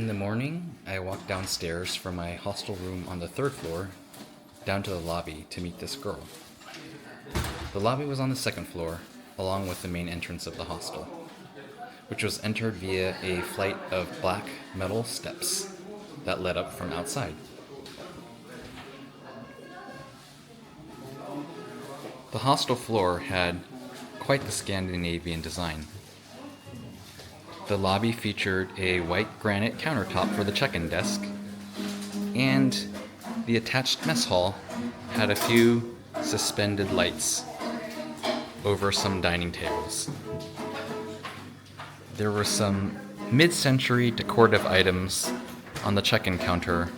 In the morning, I walked downstairs from my hostel room on the third floor down to the lobby to meet this girl. The lobby was on the second floor, along with the main entrance of the hostel, which was entered via a flight of black metal steps that led up from outside. The hostel floor had quite the Scandinavian design. The lobby featured a white granite countertop for the check-in desk, and the attached mess hall had a few suspended lights over some dining tables. There were some mid-century decorative items on the check-in counter,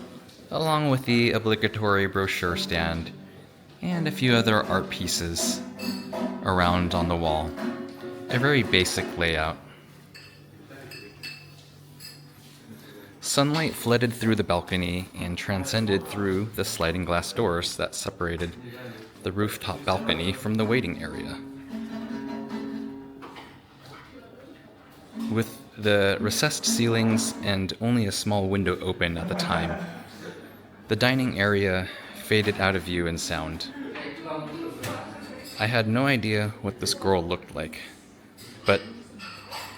along with the obligatory brochure stand and a few other art pieces around on the wall. A very basic layout. Sunlight flooded through the balcony and transcended through the sliding glass doors that separated the rooftop balcony from the waiting area. With the recessed ceilings and only a small window open at the time, the dining area faded out of view and sound. I had no idea what this girl looked like, but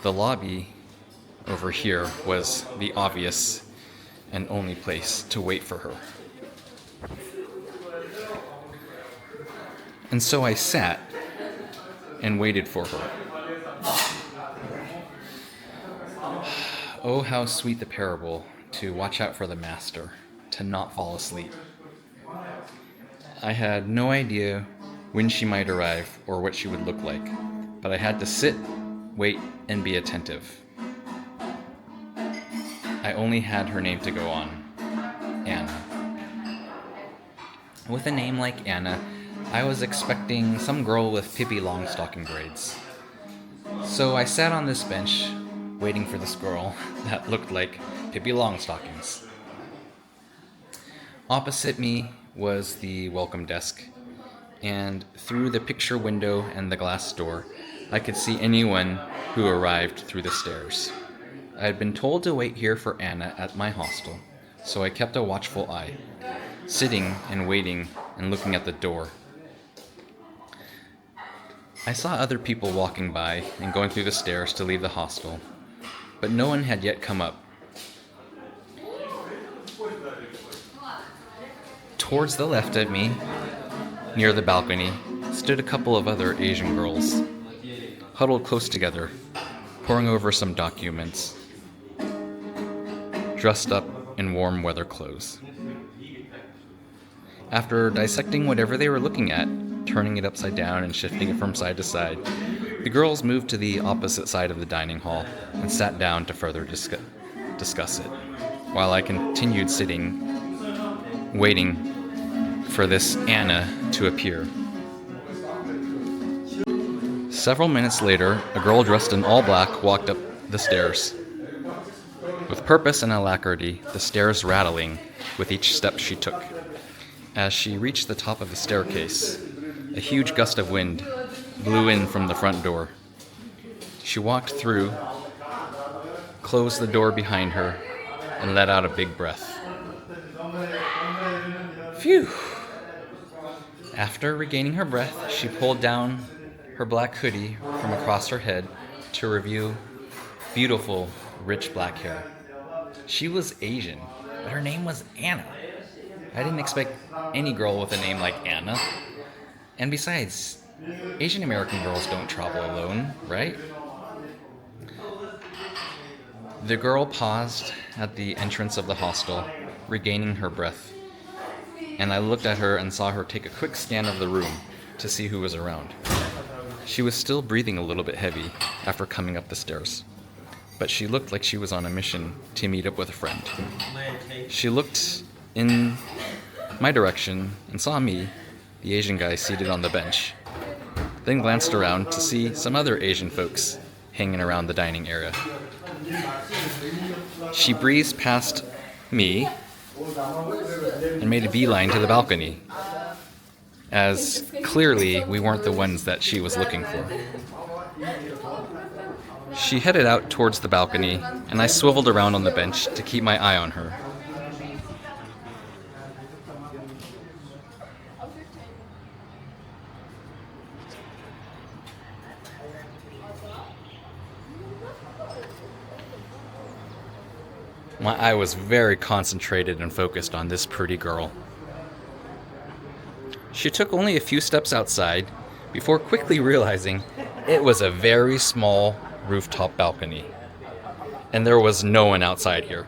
the lobby over here was the obvious and only place to wait for her. And so I sat and waited for her. Oh, how sweet the parable to watch out for the master, to not fall asleep. I had no idea when she might arrive or what she would look like, but I had to sit, wait, and be attentive. I only had her name to go on, Anna. With a name like Anna, I was expecting some girl with Pippi Longstocking braids. So I sat on this bench, waiting for this girl that looked like Pippi Longstockings. Opposite me was the welcome desk, and through the picture window and the glass door, I could see anyone who arrived through the stairs. I had been told to wait here for Anna at my hostel, so I kept a watchful eye, sitting and waiting and looking at the door. I saw other people walking by and going through the stairs to leave the hostel, but no one had yet come up. Towards the left of me, near the balcony, stood a couple of other Asian girls, huddled close together, poring over some documents, dressed up in warm weather clothes. After dissecting whatever they were looking at, turning it upside down and shifting it from side to side, the girls moved to the opposite side of the dining hall and sat down to further discuss it, while I continued sitting, waiting for this Anna to appear. Several minutes later, a girl dressed in all black walked up the stairs. With purpose and alacrity, the stairs rattling with each step she took. As she reached the top of the staircase, a huge gust of wind blew in from the front door. She walked through, closed the door behind her, and let out a big breath. Phew! After regaining her breath, she pulled down her black hoodie from across her head to reveal beautiful, rich black hair. She was Asian, but her name was Anna. I didn't expect any girl with a name like Anna. And besides, Asian American girls don't travel alone, right? The girl paused at the entrance of the hostel, regaining her breath, and I looked at her and saw her take a quick scan of the room to see who was around. She was still breathing a little bit heavy after coming up the stairs, but she looked like she was on a mission to meet up with a friend. She looked in my direction and saw me, the Asian guy seated on the bench, then glanced around to see some other Asian folks hanging around the dining area. She breezed past me and made a beeline to the balcony, as clearly we weren't the ones that she was looking for. She headed out towards the balcony, and I swiveled around on the bench to keep my eye on her. My eye was very concentrated and focused on this pretty girl. She took only a few steps outside before quickly realizing it was a very small rooftop balcony, and there was no one outside here.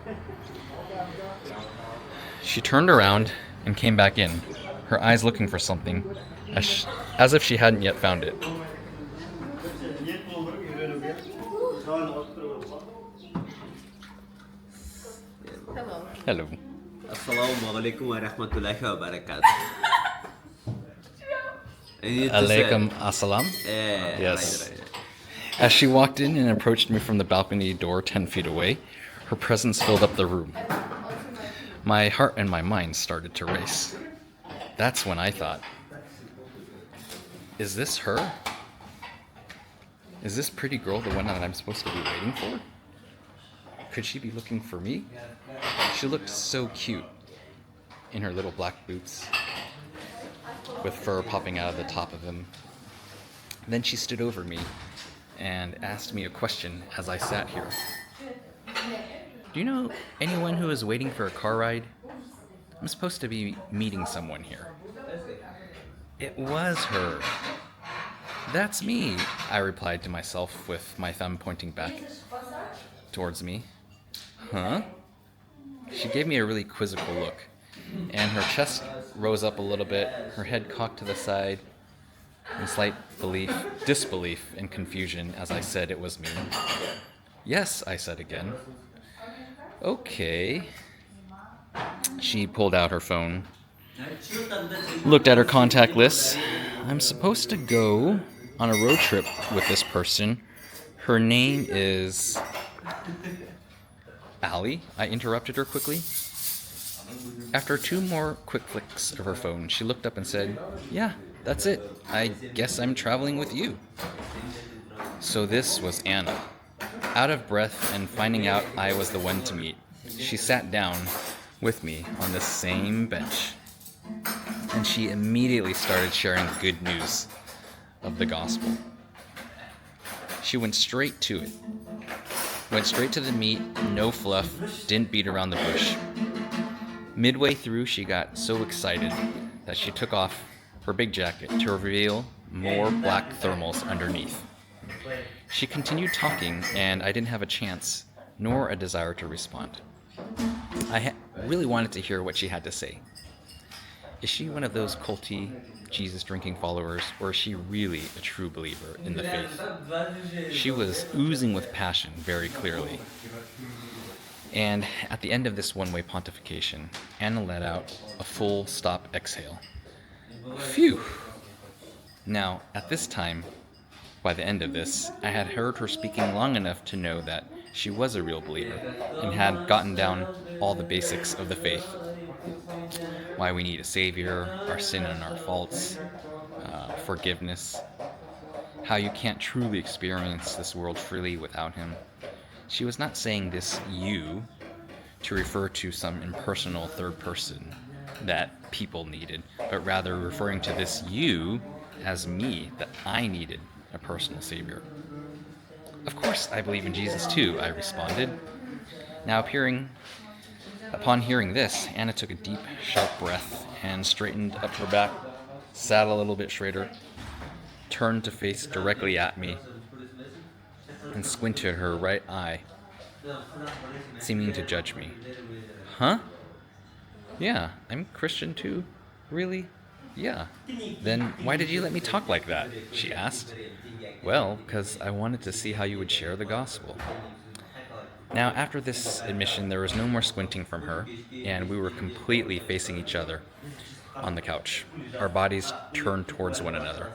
She turned around and came back in, her eyes looking for something, as if she hadn't yet found it. Hello. Assalamualaikum warahmatullahi wabarakatuh. Alaikum assalam. Yes. As she walked in and approached me from the balcony door 10 feet away, her presence filled up the room. My heart and my mind started to race. That's when I thought, is this her? Is this pretty girl the one that I'm supposed to be waiting for? Could she be looking for me? She looked so cute in her little black boots with fur popping out of the top of them. Then she stood over me and asked me a question as I sat here. Do you know anyone who is waiting for a car ride? I'm supposed to be meeting someone here. It was her. That's me, I replied to myself with my thumb pointing back towards me. Huh? She gave me a really quizzical look, and her chest rose up a little bit, her head cocked to the side, in slight disbelief, and confusion as I said it was me. Yes, I said again. Okay. She pulled out her phone, looked at her contact list. I'm supposed to go on a road trip with this person. Her name is Allie, I interrupted her quickly. After 2 more quick flicks of her phone, she looked up and said, yeah, that's it. I guess I'm traveling with you. So this was Anna. Out of breath and finding out I was the one to meet, she sat down with me on the same bench. And she immediately started sharing the good news of the gospel. She went straight to it. Went straight to the meat, no fluff, didn't beat around the bush. Midway through, she got so excited that she took off her big jacket to reveal more black thermals underneath. She continued talking, and I didn't have a chance, nor a desire to respond. I really wanted to hear what she had to say. Is she one of those culty, Jesus-drinking followers, or is she really a true believer in the faith? She was oozing with passion very clearly. And at the end of this one-way pontification, Anna let out a full stop exhale. Phew! Now, at this time, by the end of this, I had heard her speaking long enough to know that she was a real believer and had gotten down all the basics of the faith. Why we need a savior, our sin and our faults, forgiveness, how you can't truly experience this world freely without him. She was not saying this you to refer to some impersonal third person that people needed, but rather referring to this you as me, that I needed a personal savior. Of course I believe in Jesus too, I responded. Now upon hearing this, Anna took a deep, sharp breath and straightened up her back, sat a little bit straighter, turned to face directly at me, and squinted her right eye, seeming to judge me. Huh? Yeah, I'm Christian too. Really? Yeah. Then why did you let me talk like that? She asked. Well, because I wanted to see how you would share the gospel. Now, after this admission, there was no more squinting from her, and we were completely facing each other on the couch, our bodies turned towards one another.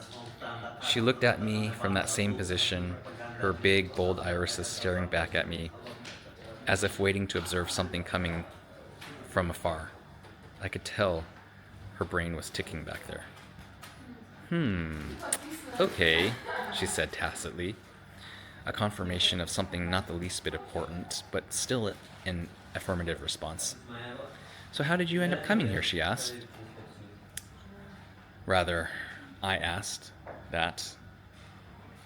She looked at me from that same position, her big, bold irises staring back at me, as if waiting to observe something coming from afar. I could tell her brain was ticking back there. Okay, she said tacitly. a confirmation of something not the least bit important, but still an affirmative response. "So how did you end up coming here?" she asked. Rather, I asked that,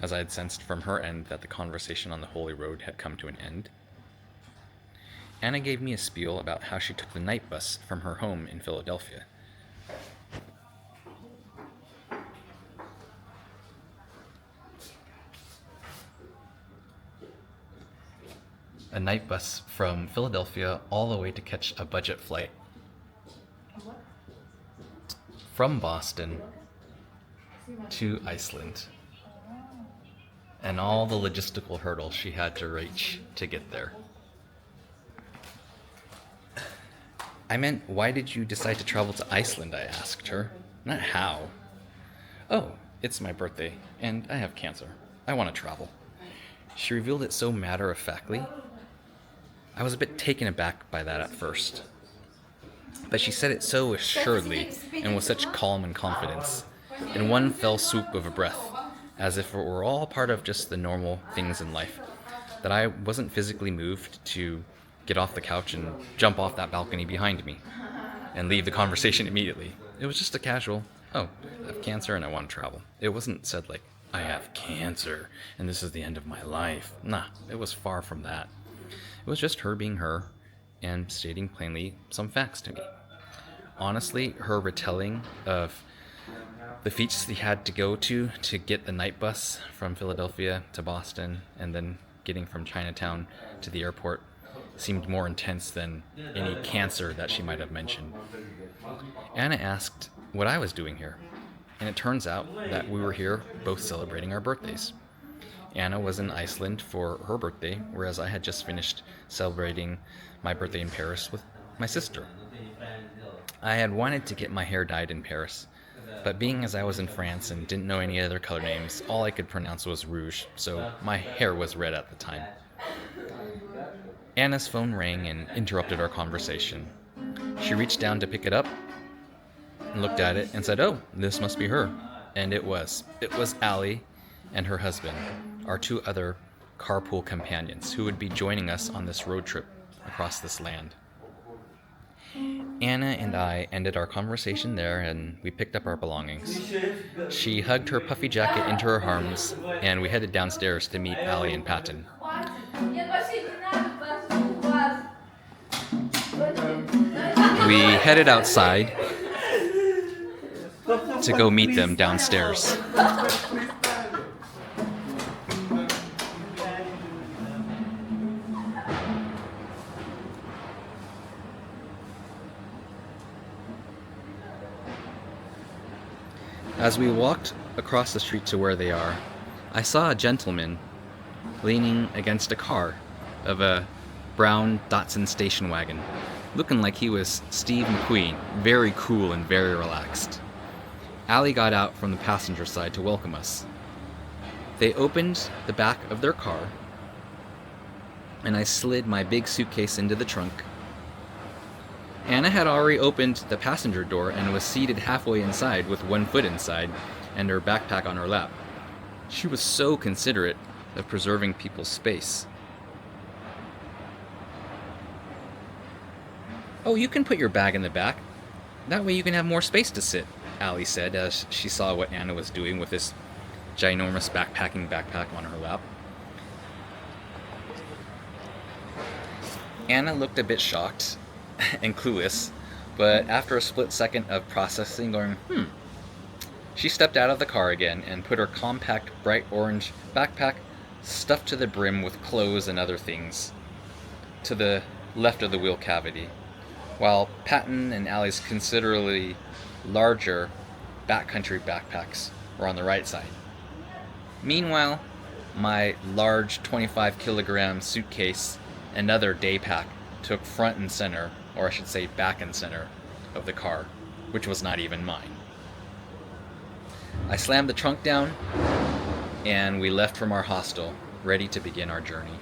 as I had sensed from her end that the conversation on the Holy Road had come to an end. Anna gave me a spiel about how she took the night bus from her home in Philadelphia. A night bus from Philadelphia all the way to catch a budget flight from Boston to Iceland, and all the logistical hurdles she had to reach to get there. I meant, why did you decide to travel to Iceland? I asked her. Not how. "Oh, it's my birthday, and I have cancer. I want to travel." She revealed it so matter-of-factly. I was a bit taken aback by that at first. But she said it so assuredly and with such calm and confidence, in one fell swoop of a breath, as if it were all part of just the normal things in life, that I wasn't physically moved to get off the couch and jump off that balcony behind me and leave the conversation immediately. It was just a casual, "Oh, I have cancer and I want to travel." It wasn't said like, "I have cancer and this is the end of my life." Nah, it was far from that. It was just her being her and stating plainly some facts to me. Honestly, her retelling of the feats she had to go to get the night bus from Philadelphia to Boston and then getting from Chinatown to the airport seemed more intense than any cancer that she might have mentioned. Anna asked what I was doing here, and it turns out that we were here both celebrating our birthdays. Anna was in Iceland for her birthday, whereas I had just finished celebrating my birthday in Paris with my sister. I had wanted to get my hair dyed in Paris, but being as I was in France and didn't know any other color names, all I could pronounce was rouge, so my hair was red at the time. Anna's phone rang and interrupted our conversation. She reached down to pick it up and looked at it and said, "Oh, this must be her." And it was. It was Allie and her husband, our two other carpool companions, who would be joining us on this road trip across this land. Anna and I ended our conversation there, and we picked up our belongings. She hugged her puffy jacket into her arms, and we headed downstairs to meet Allie and Patton. We headed outside to go meet them downstairs. As we walked across the street to where they are, I saw a gentleman leaning against a car of a brown Datsun station wagon, looking like he was Steve McQueen, very cool and very relaxed. Allie got out from the passenger side to welcome us. They opened the back of their car, and I slid my big suitcase into the trunk. Anna had already opened the passenger door and was seated halfway inside with one foot inside and her backpack on her lap. She was so considerate of preserving people's space. "Oh, you can put your bag in the back. That way you can have more space to sit," Allie said as she saw what Anna was doing with this ginormous backpack on her lap. Anna looked a bit shocked and clueless, but after a split second of processing, going, she stepped out of the car again and put her compact, bright orange backpack, stuffed to the brim with clothes and other things, to the left of the wheel cavity, while Patton and Allie's considerably larger backcountry backpacks were on the right side. Meanwhile, my large 25-kilogram suitcase and other day pack took front and center, or I should say back and center, of the car, which was not even mine. I slammed the trunk down, and we left from our hostel, ready to begin our journey.